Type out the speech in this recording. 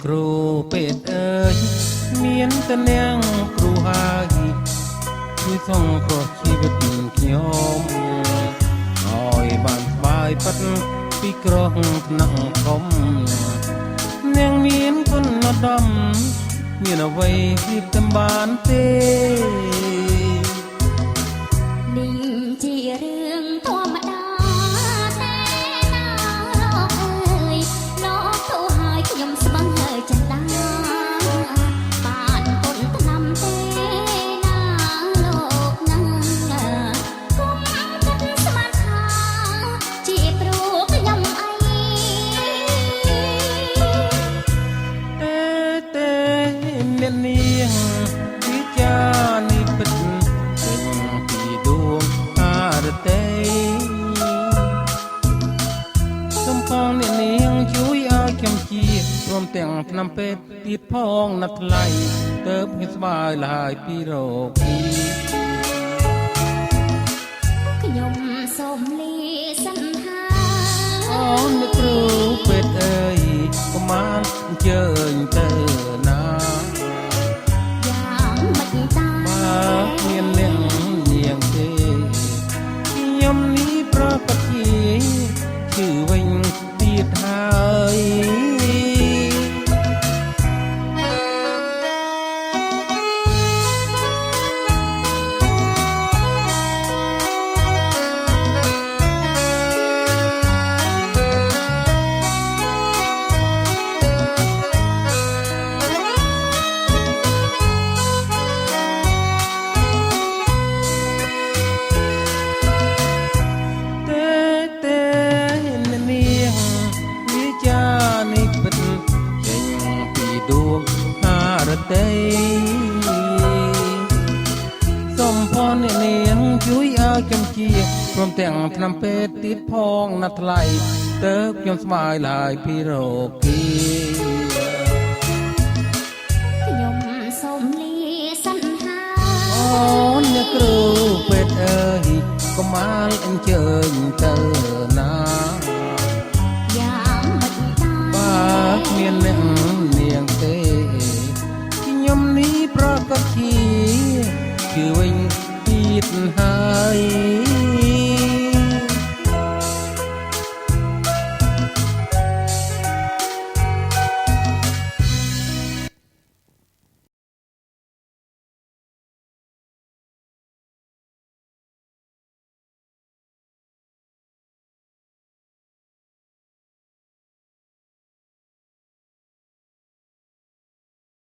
គ្រូពេទ្យអើយមានតែនាងគ្រូហើយជួយសង្គ្រោះជីវិតខ្ញុំឲ្យបានស្បាយពិតពីគ្រោះថ្នាក់ធំនាងមានគុណឧត្តមមានអ្វីពីតំបានទេនេះជារឿងធម្មតាតែណាលោកអើយលោកទៅឲ្យខ្ញុំស្បឹងហើយចិនដាបានពុនឆ្នាំទេណាលោកណាគុំគិតស្មានថាជាព្រោះខ្ញុំអីតែអ្នកនាងវិចានេះពិតពេញពីដួងអារតីសូមផងអ្នកនាងជួយឲ្យខ្ញុំជាព្រមទាំងថ្នាំពេទ្យទៀតផងណាត់ថ្លៃទៅខ្ញុំស្បាយឡើយពីរោគខ្ញុំសូមលាសន្យាអូនអ្នកគ្រូពេទ្យអើយកុំបានអញ្ជើញទៅណាយ៉ាងមិនតាបើមានអ្នកនាងទេខ្ញុំនេះប្រកាសជាឈឺវិញទៀតហើយសូមផងអ្នកនាងជួយឲ្យខ្ញុំជាព្រមទាំងថ្នាំពេទ្យទៀតផងណាត់ថ្លៃទៅខ្ញុំស្បាយឡើយពីរោគខ្ញុំសូមលាសន្យាអូនអ្នកគ្រូពេទ្យអើយកុំបានអញ្ជើញទៅណាយ៉ាងមិនតាបើមានអ្នកនាងទេខ្ញុំនេះប្រកាសជាគឺវិញទៀតហើយ